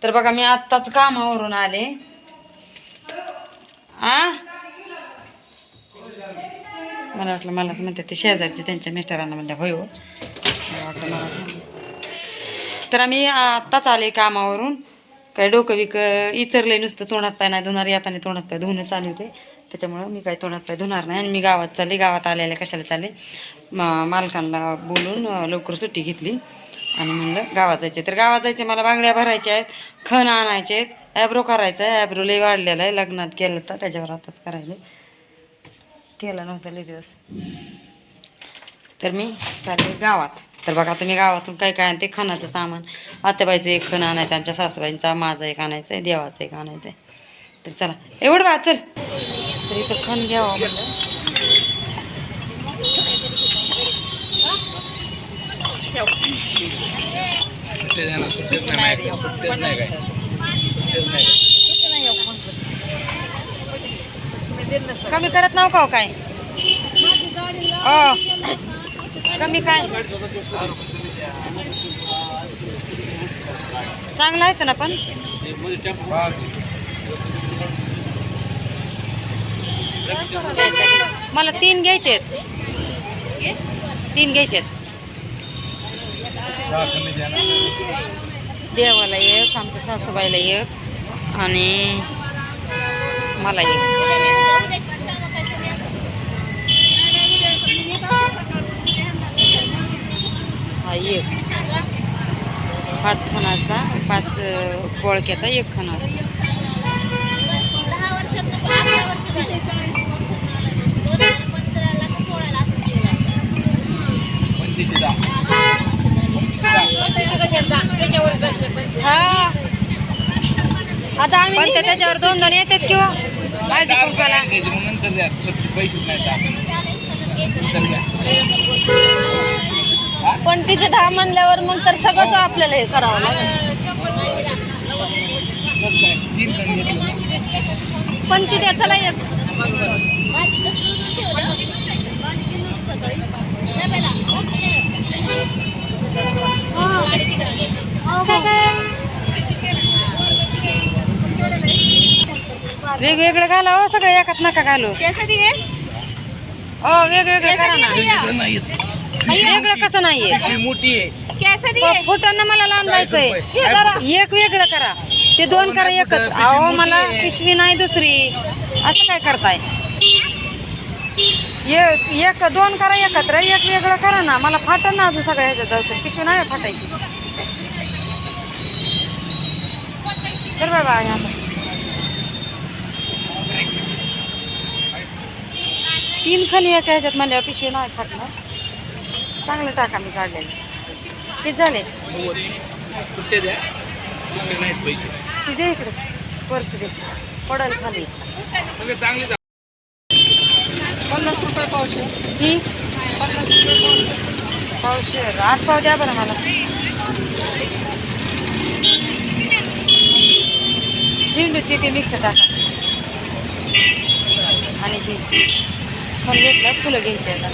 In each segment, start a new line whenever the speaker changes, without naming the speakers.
तर बघा मी आत्ताच कामावरून आले. मला वाटलं मलाच म्हणते ते शेजारचे त्यांच्या मिस्टरांना म्हणलं होय हो. मला वाटलं मला. तर आम्ही आत्ताच आले कामावरून. काय डोकं बिक इचरले नुसतं तोंडात पाय नाही धुणार. येताना तोंडात पाय धुणं चालू होते त्याच्यामुळं मी काही तोंडात पाय धुणार नाही. आणि मी गावात चालले. गावात आलेल्या कशाला चालले मालकांना बोलून लवकर सुट्टी घेतली आणि म्हणलं गावात जायचं. तर गावात जायचं मला बांगड्या भरायच्या आहेत, खण आणायचे आहेत, ॲब्रो करायचा आहे. ॲब्रो लई वाढलेला आहे, लग्नात केलं तर त्याच्यावर आताच करायला केलं नव्हतं लई दिवस. तर मी चालले गावात. तर बघा आता मी गावातून काय काय आणते खणाचं सामान. आत्याबाईचं एक खण आणायचं, आमच्या सासूबाईंचा, माझा एक आणायचं आहे, देवाचं एक आणायचं आहे. तर चला एवढं बा चल. तर इथं खण घ्यावं म्हणलं. कमी करत नाव का काय कमी काय चांगलं आहे ना पण मला 3 घ्यायचे आहेत. 3 घ्यायचे आहेत. देवाला एक, आमच्या सासूबाईला एक आणि मला एक. हा एक 5 खणाचा 5 बोळक्याचा 1 खण असतो. आता आम्ही पण त्याच्यावर 2 येतात किंवा हळदी कुंकाला
पण तिथे 10 म्हणल्यावर मग तर सगळं आपल्याला हे करावं लागेल. पण तिथे चला एक
वेगवेगळं घाला हो, सगळं एकात नका घालू. वेगवेगळं करा ना. वेगळं कसं नाहीये
मोठी आहे
फुटांना मला लांब जायचंय. एक वेगळं करा. ते 2 करा एकत्र. अहो मला पिशवी नाही दुसरी. असं काय करताय? एक 2 करा एकत्र, एक वेगळं करा ना. मला फाटन ना अजून सगळ्या ह्याच्यात जाऊ. पिशवी नाही फाटायची. तर बाबा आता 3 खणी एका ह्याच्यात म्हणल्यावर पिशवी नाही फाटणार. चांगलं टाका मी काढलेलं. किती झाले?
सुट्टे द्या पैसे
ती दे इकडे. पर्स दे पडल खाली.
सगळे चांगले
50 रुपये पावशेर.
ही
50 रुपये
पावशेर. 8 पाव द्या बरं मला. झेंडूची ते मिक्स टाका आणि ती खण घेतलं. फुलं घ्यायची आता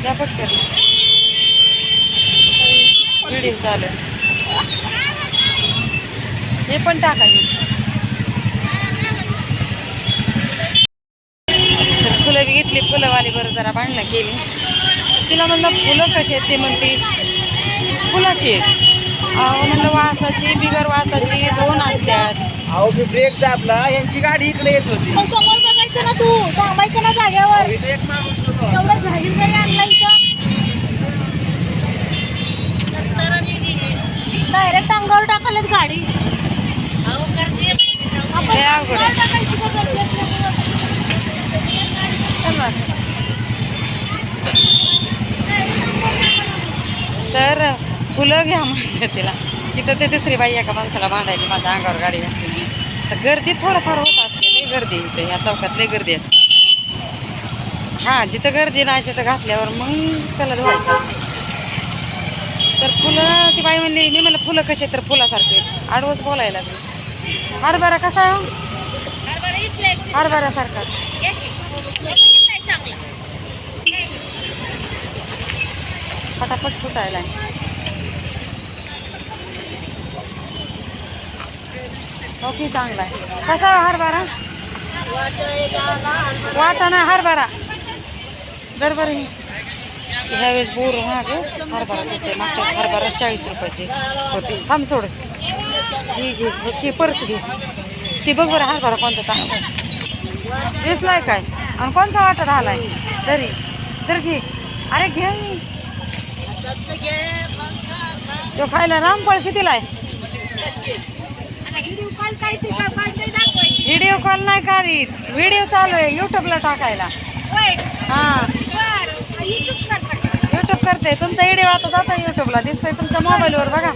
द्या पटकन. व्हिडिओ चालू हे पण टाकायची. तर फुलं बी घेतली. फुलंवाली बरं जरा भांडणं केली. तिला म्हणलं फुलं कशी आहेत ते म्हणते फुलाची आहेत. अहो म्हणलं वासाची बिगर वासाची 2 असतात.
अहो मी ब्रेक दाबला यांची गाडी इकडे येत होती.
समोर बघायचं ना, तू थांबायचं ना जाग्यावर.
इथे एक माणूस होता.
एवढं झाडी जरी आणला इथं डायरेक्ट अंगावर टाकायला गाडी.
लय अवघड आहे. तर फुलं घ्या म्हणलं तिला. तिथं ते दुसरी बाई एका माणसाला भांडायची माझ्या अंगावर गाडी घातली. तर गर्दी थोडंफार होत असते. लई गर्दी इथे या चौकात लई गर्दी असते. हां जिथं गर्दी नाही तिथं घातल्यावर मग त्याला धुवायचं. तर फुलं ती बाई म्हणली. मी म्हणलं फुलं कसे तर फुलासारखे. आडवच बोलायला लागले. हरभरा कसा हरभऱ्यासारखा फटाफट फुटायला. ओके चांगला आहे. कसा हरभरा? वाटाणा हरभरा बरोबर आहे. ह्यावेळेस बोर महाग हरभराच होते. मागच्या वेळेस हरभरा 40 रुपयाचे होते. थांब सोड. ही घे ती पर्स घे. ती बघ बरं हरभरा कोणता चांगला दिसलाय काय आणि कोणता वाटत आलाय तरी तर घे. अरे घे तो खायला. रामफळ कितीला आहे? व्हिडिओ कॉल नाही काढीत. व्हिडिओ चालू आहे युट्यूबला टाकायला. हां युट्यूब करते. तुमचा व्हिडिओ आता जाता युट्यूबला दिसतोय तुमच्या मोबाईलवर. बघा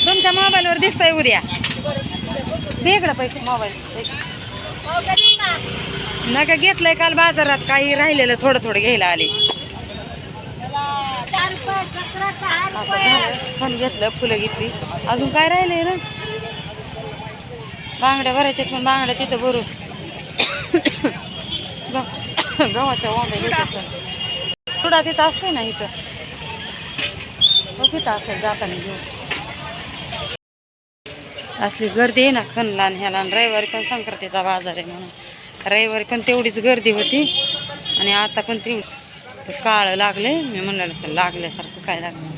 तुमच्या मोबाईलवर दिसतोय. उद्या वेगळं पैसे मोबाईल नका घेतलंय काल बाजारात. काही राहिलेलं थोडं थोडं घ्यायला आले. पण घेतलं फुलं घेतली. अजून काय राहिले ना? बांगड्या भरायच्यात पण बांगड्या तिथं भरू. गव्हाच्या वांब्या घेतात. थोडा तिथं असते ना इथं. तिथं असेल जाताना घेऊन. असली गर्दी आहे ना खणला आणि ह्याला. रविवारी पण संक्रांतीचा बाजार आहे म्हणून रविवारी पण तेवढीच गर्दी होती आणि आता पण तेवढी. तर काळं लागले. मी म्हणलं असं लागल्यासारखं काय लागलं.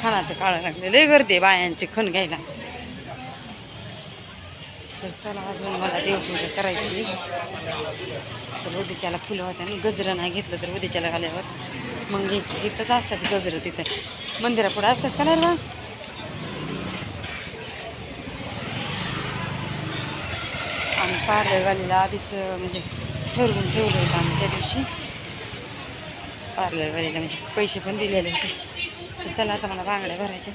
खणाचं काळं लागले. लय गर्दी आहे बायांची खण घ्यायला. तर चला अजून मला देवपूजा करायची. तर उद्याच्याला फुलं होत्या ना. गजरं नाही घेतलं तर उद्याच्याला घाल्यावर मग घ्यायचं. इथंच असतात गजरं. तिथं मंदिरापुढे असतात का नाही बा. आम्ही पार्लरवालीला आधीच म्हणजे ठरवून ठेवलं होतं आम्ही त्या दिवशी. पार्लरवालीला म्हणजे पैसे पण दिलेले होते. तर चला आता मला बांगड्या भरायच्या.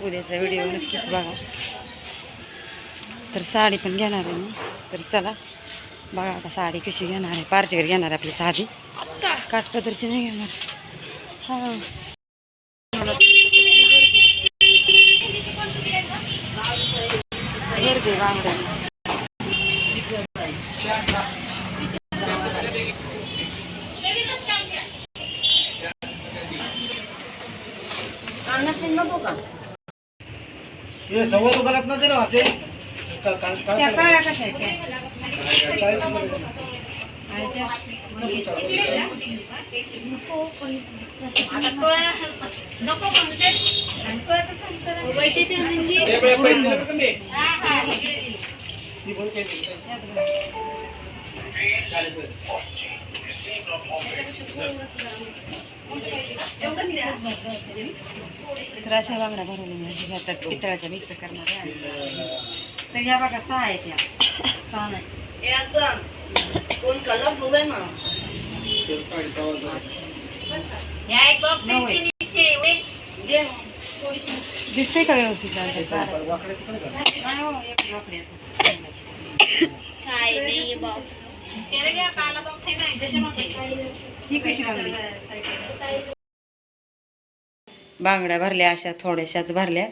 उद्याचा व्हिडिओ नक्कीच बघा. तर साडी पण घेणार आहे मी. तर चला बघा आता साडी कशी घेणार आहे. पार्टीवर घेणार आहे आपली साधी. काठपदरची नाही घेणार. हां गर्दी बांगड्या.
हे सव्वा दुकानात ना ना असे
त्या काळ्या कशा आहेत तर अशा बांगड्या भरवल्या घेतात पितळाच्या मिक्स करणार आहे. तर ह्या बघा 6 आहेत. या 6 नाही दिसते का व्यवस्थित? ही कशी बांगडी? बांगड्या भरल्या अशा थोड्याशाच भरल्या.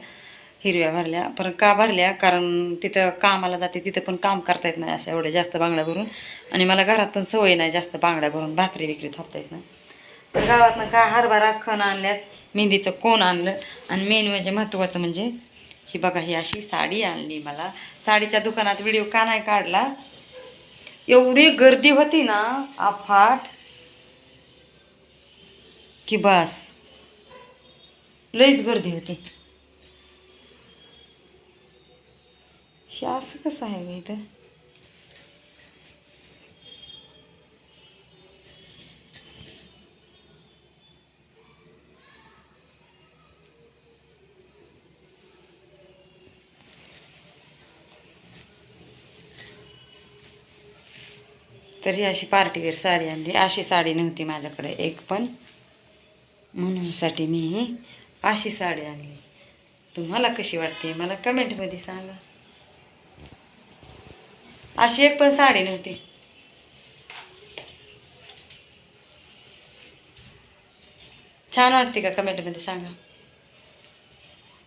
हिरव्या भरल्या. पण का भरल्या? कारण तिथं कामाला जाते तिथं पण काम करता येत नाही अशा एवढ्या जास्त बांगड्या भरून. आणि मला घरात पण सवय नाही जास्त बांगड्या भरून. भाकरी विक्री थापता येत नाही. तर गावातनं का हरभरा खण आणल्यात. मेहंदीचं कोण आणलं. आणि मेन म्हणजे महत्त्वाचं म्हणजे ही बघा ही अशी साडी आणली मला. साडीच्या दुकानात व्हिडिओ का नाही काढला. एवढी गर्दी होती ना अफाट की बस. लईच गर्दी होती. हे असं कसं आहे ग इथं? तर ही अशी पार्टीवेअर साडी आणली. अशी साडी नव्हती माझ्याकडे एक पण. म्हणूनसाठी मी ही अशी साडी आणली. तुम्हाला कशी वाटते मला कमेंटमध्ये सांगा. अशी एक पण साडी नव्हती. छान वाटते का कमेंटमध्ये सांगा.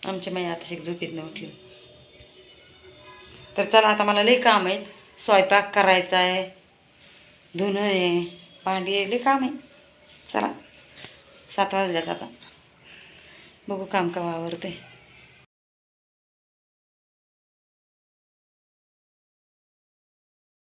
आमची माई आता झोपेत न उठली. तर चला आता मला लई काम आहेत. स्वयंपाक करायचा आहे. धुणं आहे. भांडी आहे. लई काम आहे. चला 7 वाजल्यात आता. बघू काम का आवरते.